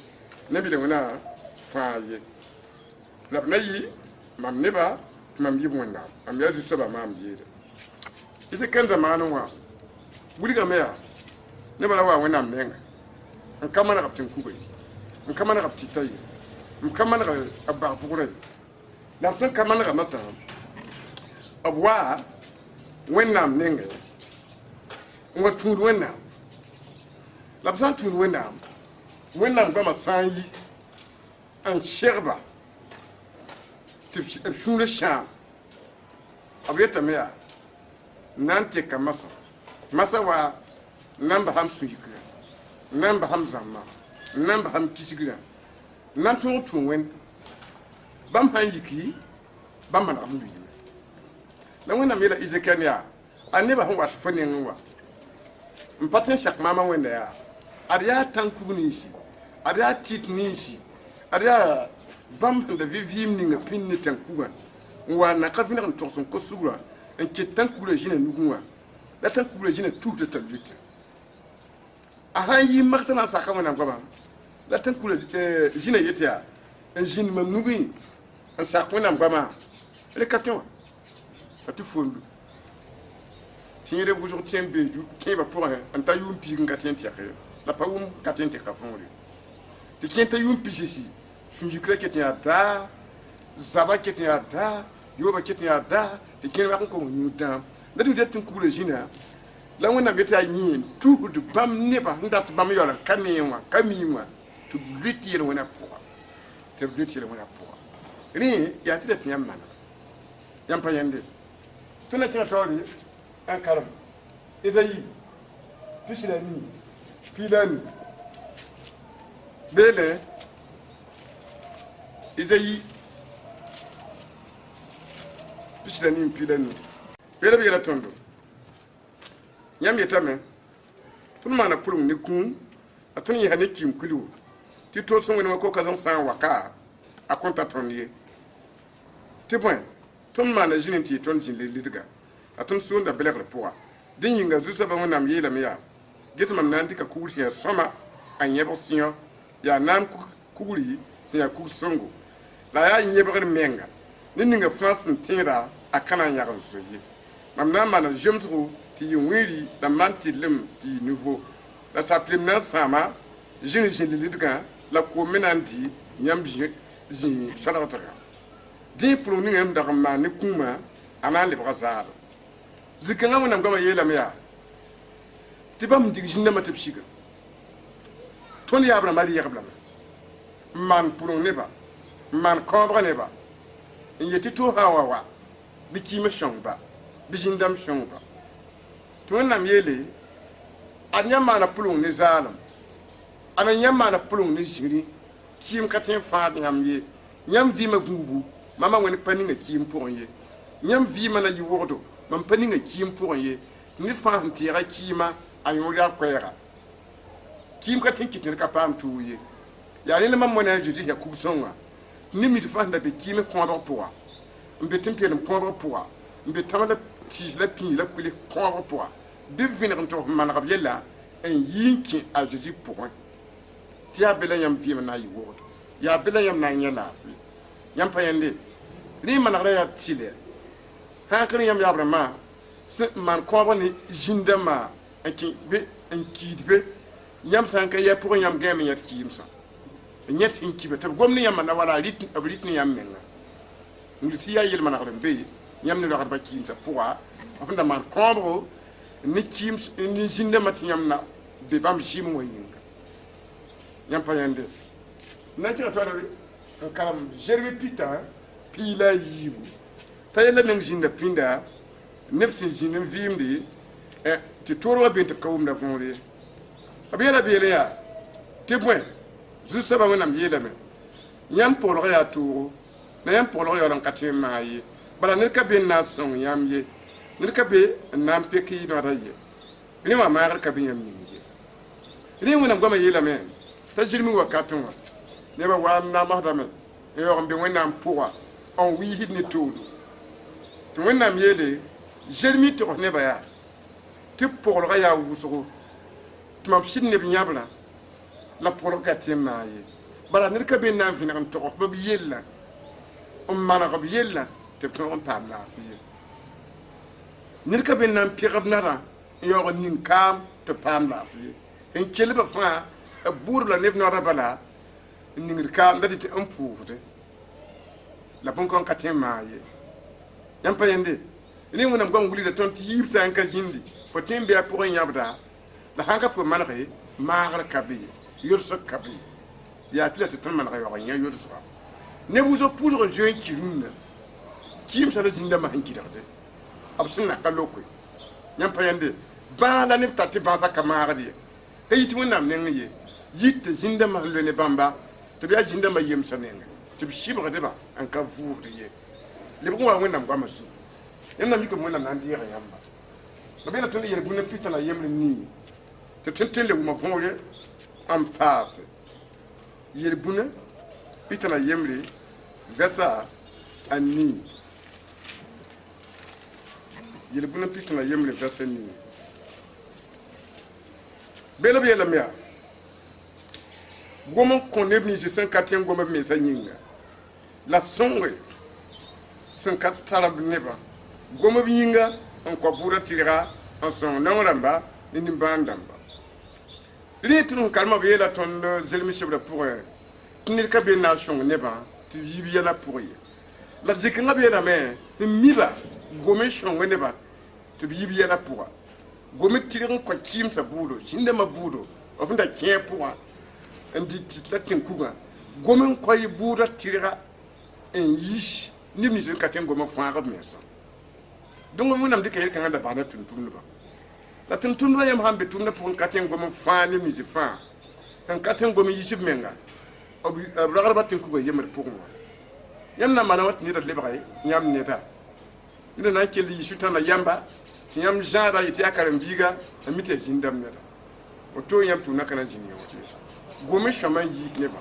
ne bi le wona faaye la nayi mam neba mam yibu wona am ya zu saba mam yede ise kanza manu wa wuri ga meya ne bala wa wona menga an kamana kaptin kubai an kamana kapti tayi an kamana abba bugurai la san kamana ga masa abwa wennam nenge ngo tun wennam la san tun wennam ba masanyi an sherba tip shule sha abeta meya nante kamasa masa wa namba ham suyikra namba ham zamma namba ham kisigra nan tun wen bam hanjiki bam man am duyi na wena mela izekania aneba hon wat fone nwa mpaten shak mama wenda ya ariya tanku ni shi ariya tit ni shi ariya bam da vivim ni ngapin ni tanku wa na ka fina kan torson ko sugura en ke tanku le jina nugunwa la tanku le jina tout de vite aha yi martana saka wana ngaba la tanku le jina yetia en jina mam nugun en sakona ngaba le katon tu fondu Tiens, vous vous tiens bien, qui va pour un taillou pique un catien tiré. La pas un catien tiré à fond. Tu tiens taillou pique ici. Je crois que tu as da, Zaba qui était à da, Yoba qui était à da, tu tiens comme nous dans. Là, nous êtes un coup de gina. Là, on a mis à yin, tout de bam neba, n'a pas mis à la canéma, camima, to lutter le winner pour. To lutter le winner pour. Rien, il y a tout le temps. Yam pas yende. Tu n'as qu'à parler. Un calme. Esaïe, puis la nuit, puis la nuit. Belle, Esaïe, puis la nuit, puis la nuit. Belle, bien la tombe. Yam yetame. Tout le monde a pour une coum, a tenu un équim clou. Tu t'oses son occasion sans waka, à compte à ton yé. Tu point, tout le monde a gêné ton gin les litga. A ton son de bel poids. Dinga zusa ba wonam yela me ya gesma nandi ka kuri ya soma anyebo sinyo ya nam kuri sinya ku songo la ya nyebo menga ninga France tira akana ya soye mamna mana jemsru ti yiri la mantilem ti nouveau la supplément sama jini lidga la komenandi nyambi ji salataka di pour ninga ndakama ni kuma anale brazar zikanga wona ngama yela meya tibam dig jinna matib shiga ton ya abra mali yagabla man pour neba man kombre neba yeti to hawa bi kime shongba bi jindam shongba to nam yele anya mana pulung ni zalam ananya mana pulung ni jiri kim katin fa nyam ye nyam vi magubu mama woni paninga kim pour ye nyam vi mana yiwodo man paninga kim pour ye ni fa ntira kima ayura kwera kim ka tinki ni ka pam tuye ya ni mam mona judi ya kusonga ni mi fa nda be kim ko ro poa mbe timpe ni ko ro poa mbe tamala ti la pin la kuli ko ro poa bi vinir nto man rabela en yinki a judi pour ti ya bela yam vi na yiwodo ya bela yam na nyala fi yam payende ni man ra ya tile hankali yam ya brama se man ko ni jindama anki be anki be yam sanka ya pour yam game yat kimsa nyet hinki be tab gomni yam na wala ritni yam menga ngiti ya yel man be yam ni lo ba kimsa pour afanda man ko ni kims ni jindama ti yam na be bam jim moyinga yam payande na ci to en kalam jerwe pita pila yibu tayela men jinda pinda nepsin jinin vimdi ti toro bint kawum na fonre abiyala biyele ya tibwe zu saba wenam yela me yam polo ya turo na yam polo ya ran katin mayi bala ne ka bin na son yam ye ne ka be nam peki no raye ni ma mar ka bin yam ye ni wenam goma yela me ta jirmi wakatun wa ne ba wa na mahdame e yo be wenam poa on wi hidni todo to wenam yele jermi to ne ba ya ti pour le ya wusugo to mam shidne bi nyabla la pour ka timaye bala ne ka be nan fi nan to ba bi yella mana ko bi yella te to on pa la fi ne ka be nan pi rabnara yo nin kam te pam la fi en kele ba fa bur la ne no rabala ningir kam ndati te un poufde la bon kon ka timaye yam pa yende ni wona ngam guli de ton ti yibsa en ka jindi fo tembe a pour nyabda la hanka fo manre magra kabi yurso kabi ya tila te tan manre yo nya yurso ne vous o pour jeun ki runa kim sa jinda ma hanki derde absunna kaloko nyam payande ba la ne tati ba sa kamara di kayiti wona men ye yitte jinda ma le ne bamba to biya jinda ma yem sanenga to bi shibre de ba an ka vuurde ye le bon wa wona ngwa masu yamna mi ko mo na ndira yamba no bela tole yele bunne pita la yemle ni te tentele wo ma vonle en passe yele bunne pita la yemle versa ani yele bunne pita la yemle versa ni bela bela mia gomo konne mi je 54 gomo mi sa nyinga la songwe 54 tarab neba gomo binga on ko pura tira en son non ramba ni bandamba li tun kalma be la ton zelmi chebra pour ni ka be nation ne ba ti yibi la pour la jikinga be na me mi ba gomi shon ne ba ti yibi la pour gomi tirin ko kim sa budo shinde ma budo obinda kien pour ndi titlatin kuga gomi ko yi budo tira en yish ni mi je katen gomi faara mersa donc mo nam dikay kan da bana tun ba la tun ba yam hambe tun pour katen gomi faani mi je fa kan katen gomi yishib menga obi ragar batin kuga yemer pour moi yam na mana wat ni da lebray nyam neta ina na kelli yishuta na yamba yam jara yiti akaram biga amite jindam neta o to yam tun kana jinni o gomi shaman yi ne ba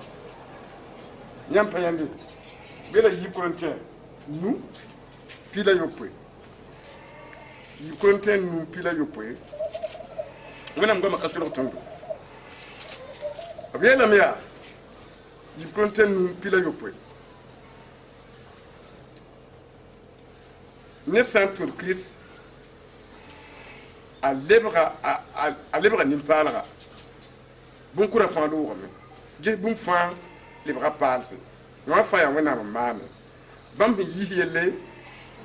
yam payande bela yi kurante nu pila yopwe yi kurante nu pila yopwe ngana ngoma kasula tondo abela mea yi kurante nu pila yopwe ne santur Christ a lebra nimpalra bun kura fa do wame je bun fa lebra palse no fa ya wena mamana bam bi yiyele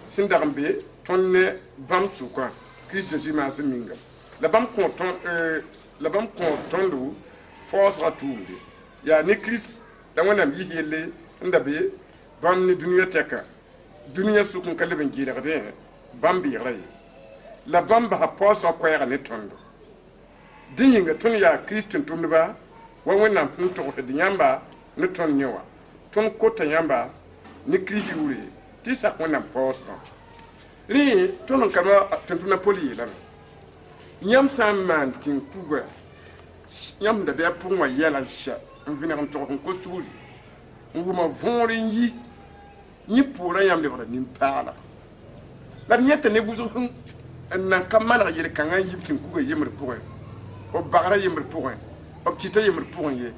sindarambe tonne bam suka Christ Jésus ma seminga la bam kontondo posra tumde ya ni Christ da wena yiyele ndabe bam ni duniya teka duniya sukun kalben gida gade bam bi ray la bam ba posra ko ya ne tondo dinga ton ya Christ tumde ba wa wena hunto de nyamba ne ton nyewa ton kota nyamba ni krihi uri tisa kona posta li ton kama tantuna poli la nyam samman tin kuga nyam da be pungwa yala sha mvina on to ko suli nguma vonri yi pura yam de bara nim pala la nyata ne buzo nan kamala yele kanga yiptin kuga yemre pour o bagara yemre pour o tita yemre pour ye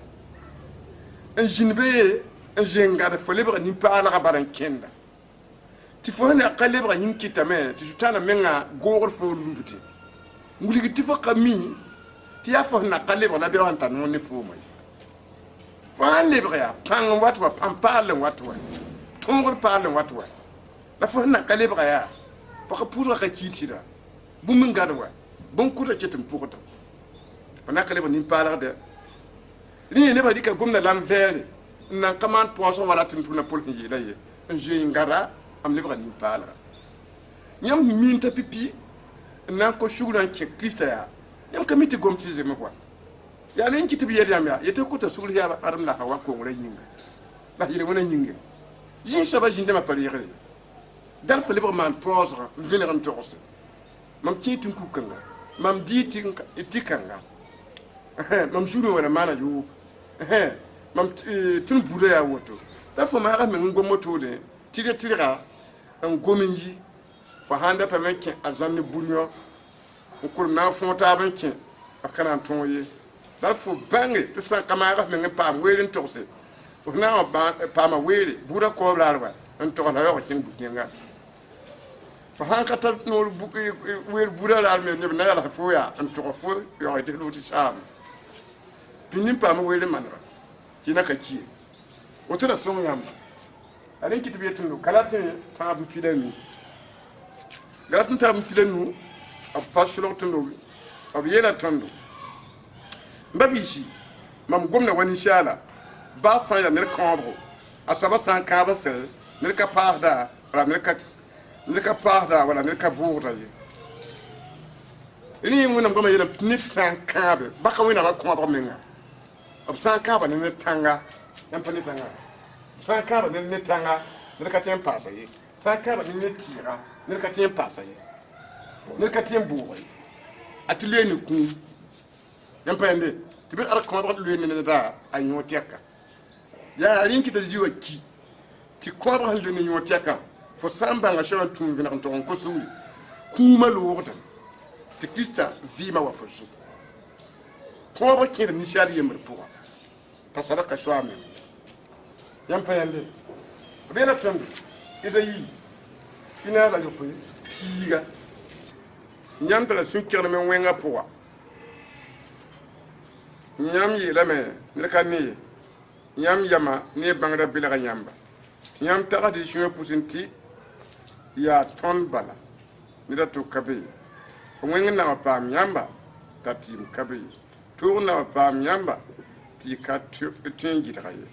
en jinbe en jengada fo lebra ni pala ga baran kenda ti fo na qalebra ni kitame ti jutana menga gogor fo lubti nguli ti fo kami ti ya fo na qalebra la be wanta non ne fo mai fa lebra ya pang watwa pampale watwa tongor pale watwa la fo na qalebra ya fo ka pura ka kitida bu mun gadwa bon kuta ketum purta na qalebra ni pala de ni ne ba dika gumna lam vere nan kaman poisson wala tuna pol ni la ye je ngara am lebra ni pala nyam min ta pipi nan ko shugulan ke krista ya yam kamiti gomti je me kwa ya len kitibi yedi am ya yete kuta sugul ya aram la hawa ko ngora yinga la yire wona yinga jin shaba jinde ma pali yere dal fa lebra man poisson veneran torse mam kitin ku kanga mam ditin itikanga mam jumi wala mana ju mam tun bude ya woto da fo ma ga men ngomo to de tira an gomin yi fa handa ta men ke azanni bunyo ko na fo ta ben ke akana ton ye da fo bange to san kama ga men pa werin to se na ba pa ma weri bura ko larwa an to na yo kin bukinga fa han ka ta no wer bura lar men ne na la fo ya an to fo yo ite lo ti sam pinin pa ma weri manra kina ka ki oto da son yamba alen kitibe tunu kalatin ta bu fidanu galatin ta bu fidanu a pasulo tunu ab yela tando mbabishi mam gomna wani shala ba sa ya ner kambro asaba san ka ba sel ner ka parda wala ner ka parda wala ner ka bourda ye ni munam goma yela ni san ka be ba ka wina ba kambro menga ab san ka ba ne tanga yan pani tanga san ka ba ne tanga ne ka tem pasa yi san ka ba ne tira ne ka tem pasa yi ne ka tem buwe atile ni ku yan pande tibir ar ko ba lu ne da anyo teka ya rinki da jiwa ki ti ko ba lu ne nyo teka fo samba nga shawan tun vina ton ko suli kuma lo wotan ti krista vima wa fo su ko ba kire ni shari yemr pour pasara ka shwa men yam payande be na tambi ida yi ina la yopo piga yãmb tara sũ-kẽgdme wẽngã pʋga yãmb yeelame ned ka ne yãmb yama ne bãngda belga yãmba tɩ yãmb tagsd y sũyã pʋsẽ tɩ yaa tõnd bala neda tʋk ka be wẽng n na wa paam yãmba t'a tɩɩm ka be tʋʋg n na wa paam yãmba tɩ y ka tõe n gɩdga ye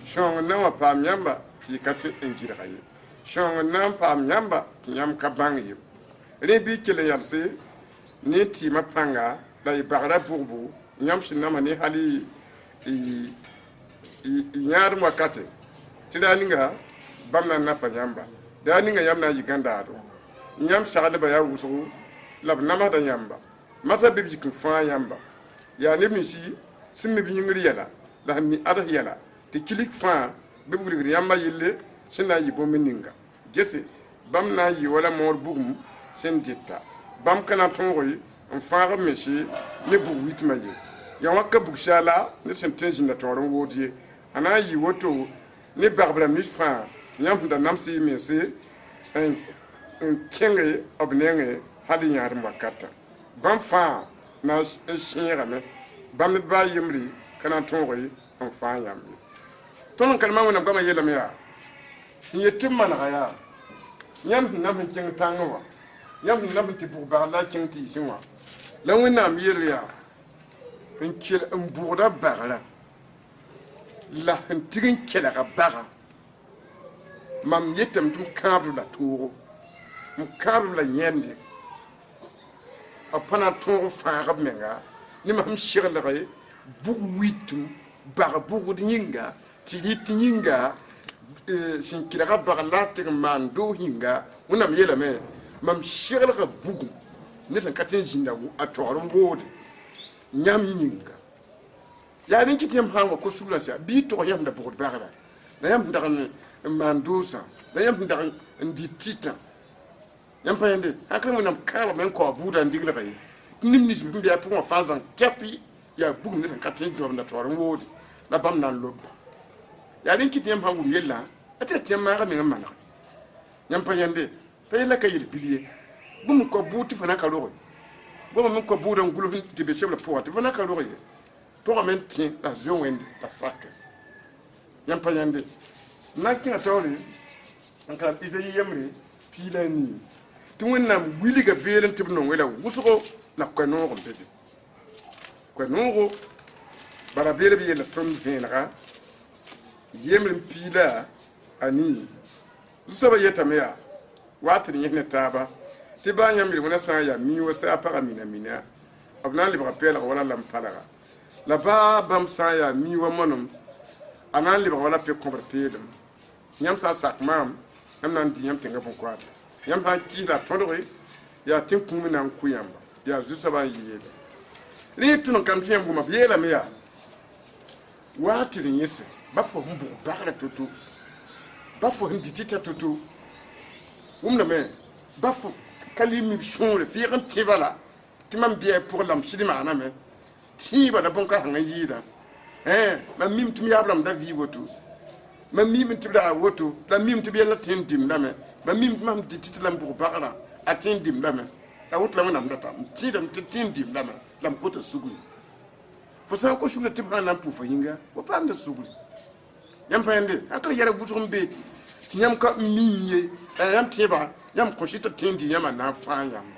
sõng n na wa paam yãmba tɩ y ka tõe n gɩdga ye sõng n na n paam yãmba tɩ yãmb ka bãng ye rẽ bɩ kell n yalse ne tɩɩmã pãnga la y bagra bʋgbo yãmb sẽn nama ne hal y yãadem wakate tɩ daa ninga bãmb na n nafa yãmba daa ninga yãmb na n yɩ gãndaado yãmb sagdba yaa wʋsgo la b namsda yãmba masa bɩ b yik n fãa yãmba yaa neb ninsi sẽn me b yĩngr yɛla la sẽn mi ads yɛla tɩ kilik fãa bɩ b wilgd yãmbã yelle sẽn na n yɩ bõmb ninga gese bãmb na n yɩ wala moor bugum sẽn dɩta bãmb ka na tõog ye n fãag b mense ne bug witmã ye ya wã ka bug saala ne sẽn tõe n zĩnda taoor n wood ye a na n yɩ woto ne bagbra mis fãa yãmb sẽn da nams y mense n kẽnge b nengẽ hal y yãadem wakata bãmb fãa na n sẽegame bãmb ned baa yembre ka na n tõog ye n fãa yãmb ye tõnd n kalmã wẽnnaam goamã yeelame yaa n yet tɩ b manega yaa yãmb sẽn nam sẽn kẽng tãngẽ wã yãmb sẽn nam tɩ bʋg bagl la a kẽng tɩɩsẽ wã la wẽnnaam yeel yaa n kell n bʋgda bagrã la sẽn tig n kelga baga mam yetame tɩ m kãabd la toogo m kãabd la yẽnde b pa na n tõog fãag b menga ne mam seglge bʋg witum bag bʋgd yĩnga tɩ rɩt yĩnga sẽn kelga bag la tɩg n maan doog yĩnga wẽnnaam yeelame mam seglga bugum ne sẽn ka tɩ n zĩnda a taoor n woode yãmb yĩnga yaa rẽ kɩ tɩ yãmb sãn wa ko-sugrã sa bɩ tog yãmb da bʋgd bagra la yãmb sẽn dag n maan doosã la yãmb sẽn dag n dɩt tɩtã yãmb pa yẽnde hakra wẽnnaam kãabame n kao buudã n diglga ye nim nins bɩ bɩ a pʋgẽ wã fãa zãng kɛpɩ yaa bugum ne sẽn ka tɩ n dõbda taoor n woode la bãmb na n lobba yaa rẽ kɩ tɩ yãmb sãn wʋm yellã a tɩ la tɩ yãmb maaga meng n manege yãmb pa yẽnde pa yella ka yel bɩl ye bũmb n kao buud tɩ fo na ka roge bõmb me n kao buudã n gʋls tɩ be seblã pʋga tɩ fo na ka roge ye pʋgame n tẽ la zoe wẽnde la sake yãmb pa yẽnde na n kẽa taoore n karam isayi yembre piila a nii tɩ wẽnnaam wilga beelẽ tɩ b nong la wʋsgo la koɛ-noog n be be koɛ-noogo bara beele b yella tõnd vẽenega yembr n piila a nii zu-soabã yetame yaa waa tɩ d yẽs ne taaba tɩ baa yãmb yel wẽna sã n yaa mii wa saa pagã mina b na n lebga pɛɛlga wala lam palga la baa bãmb sã n yaa mii wa monem a na n lebg wala pe-kõbr peelem yãmb sã n sak maam yãmb na n dɩ yãmb tẽngã bõn-koaada yãmb sã n kɩɩsda a tõdge yaa tẽ kũum na n kʋ yãmba yaa zu-soabã n yɩ yeele rẽ tʋn n kam tɩ yãmb wʋma b yeelame yaa waa tɩ d yẽse ba fo sẽn bʋg bagra to-to ba fo sẽn dɩ tɩta to-to wʋmdame ba fo ka li mi sõore fɩɩg n tẽ bala tɩ mam bɩa pʋg lam sɩd maaname tĩiba la bõn-ka sãng n yɩɩdã mam mim tɩ m yaab rãmb da vɩɩ woto mam mim tɩ b daa woto la mim tɩ b yɛlla tẽ n dɩmdame mam mim tɩ mam dɩ tɩ la m bʋg bagrã a tẽ n dɩmdame la woto la wẽnnaam data m tĩidame tɩ tẽ n dɩmdame la m kota sugri fo sã n ko sugla tɩ b sã n na n pʋ fo yĩnga fo paamda sugri yãmb pa yẽnde hakla yɛra wʋsg n be tɩ yãmb ka mii ye yãmb tẽeba yãmb kõ sɩd tɩ tẽ n dɩ yãmba na n fãa yãmba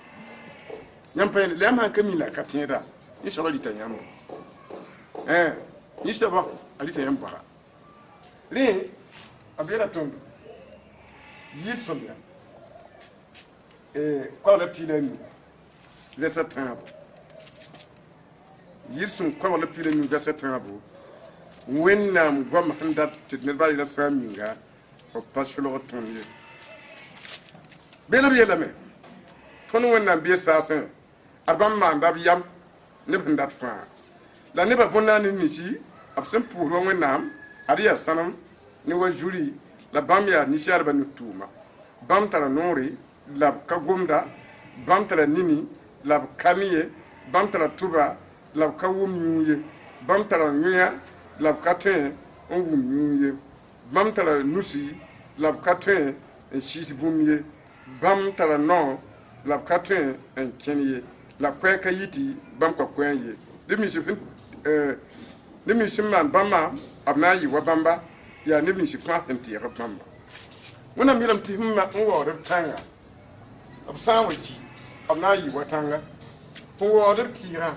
yãmb pa yẽnde la yãmb sã n ka mi la ka tẽeda yẽ-soabã rɩta yãmba yẽ-soabã a rɩta yãmb baga rẽ a beela tõndo yɩɩd sõmda koagla piila a nu vɛrsa tãabo yɩɩd sũm koagla piila a nu vɛrsa tãabo wẽnnaam goam sẽn dat tɩ d nedbã yɩla sã n minga b pa solg tõnd ye beela b yeelame tõnd wẽnnaam bee saasẽ ad bãmb maanda b yam neb sẽn dat fãa la nebã bõn-naand ninsi b sẽn pʋʋsd wa wẽnnaam ad yaa sãnem ne wa zuri la bãmb yaa ninsaadbã ne tʋʋma bãmb tara noore la b ka gomda bãmb tara nini la b ka ne ye bãmb tara tʋba la b ka wʋm yũu ye bãmb tara yõa la b ka tõe n wʋm yũu ye bãmb tara nusi la b ka tõe n sɩɩs bũmb ye bãmb tara nao la katun en kenye la kweka yiti bam ko kwenye demi se fin demi se man bama abna yi wa bamba ya demi se fa enti ra bamba wona milam ti himma wo de tanga absa waki abna yi wa tanga wo de tira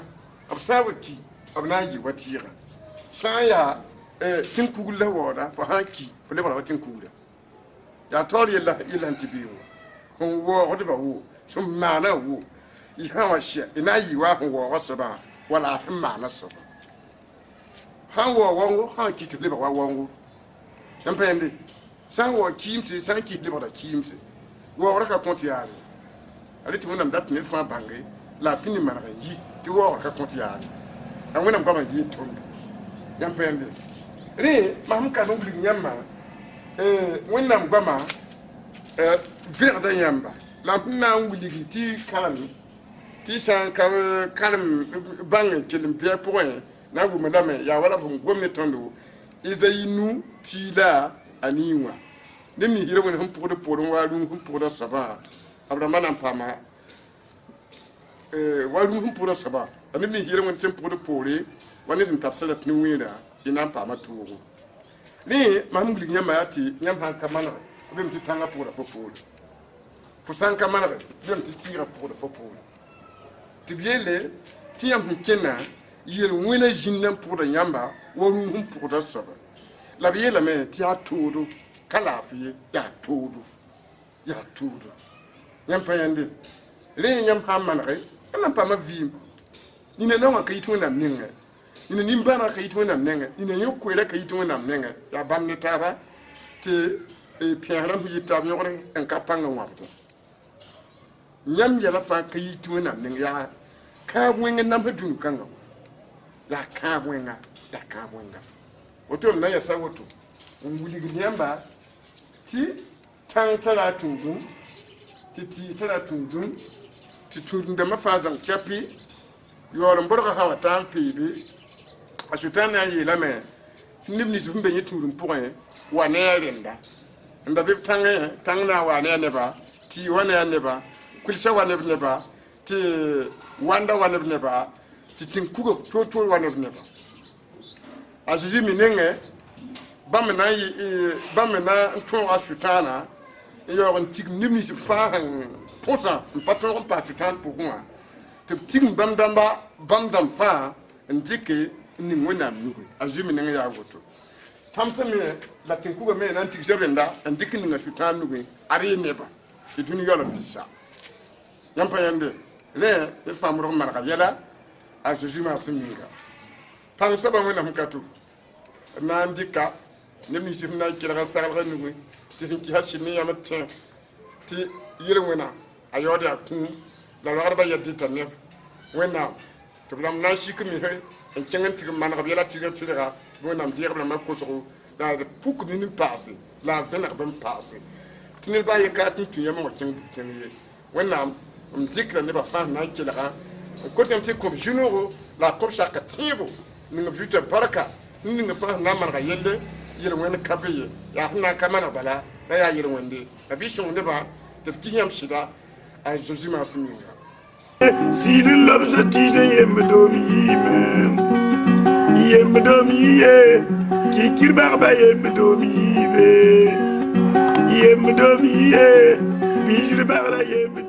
absa waki abna yi wa tira shaya tin kugula woda fa hanki fa le bara tin kugula ya tori yalla antibiyo wo de ba wo so mana wo yi hawa she ina yi wa wo soba wala himma na soba han wo hanki to le ba wo yan pende san wo kimse san ki le ba kimse wo ra ka konti ya ali ti wonam dat ne fa bangai la pini mana yi ti wo ka konti ya an wonam ba yi to yan pende re maham ka no bli nyama wonam gbama verda yamba la na wuli ti kalam ti san kalam bang kelim pia point na wu madame ya wala bu gomne tondo izayinu pila aniwa nimi hire woni hum podo walu hum podo saba abramana pama walu hum podo saba nimi hire woni sem podo pore wani sim tapsalat ni wira ina pama tuwo ni mamguli nyama yati nyama kamana bim ti tanga podo fo pole fo san kamana bim ti tira podo fo pole ti biele ti yam kenna yel wena jinna podo nyamba walu hum podo saba la biela me ti atudo kala fiye ya tudo nyam payande le nyam hamanre na pa ma vim ni ne no ka yitu na mninga ni ne mbana ka yitu na mninga ni ne yokwele ka yitu na mninga ya bamne taba te pierre mi tab nyore en kapanga wapta nyam yala fa ka yitu na mninga ya ka wenga na madunu kanga ya ka wenga oto na ya sawoto nguli gnyamba ti tantara tungun ti tara tungun ti turunda mafazan kapi yoron borga hawa tampibi asutana yi lame nimni zumbe yi turun point wa ne renda nda bib tangna wa ne ba ti wana ne ba kulsha wa ne ba ti wanda wa ne ba ti tinkugo to wa ne ba azizi minenge bamena to asutana yoron tig nimni se fa posa patron pa sutan pour moi te tig bamdam fa ndike ni ngona nugo azimi nenga ya goto tamseme la tinkuga me nan tig jabenda ndike ni sutan nugo ari neba ti duni yolam tisha yampa yande le e famro maraka yela azimi asiminga tamsa ba ngona mkatu na ndika nemi sifna kira salga nugo ti ki hashini yamate ti yirwena ayoda kun la larba yaddi tanef wena to blam na shi kimi he en kengen ti man rabela ti ga wena dir blam ma koso la de puk ni passe la vener bam passe tinil ba yaka tu yama wa ken tini wena dikra ne ba fa na kila ko tem ti ko junoro la ko shaka tibo ni ngjuta baraka ni nga fa na man ga yelle yirwena kabiye ya na kamana bala da ya yirwende la vision ne ba de kinyam shida a Josima Siminga. Si le l'objet yemdomi ki kirbarba yemdomi bijir barla yemdomi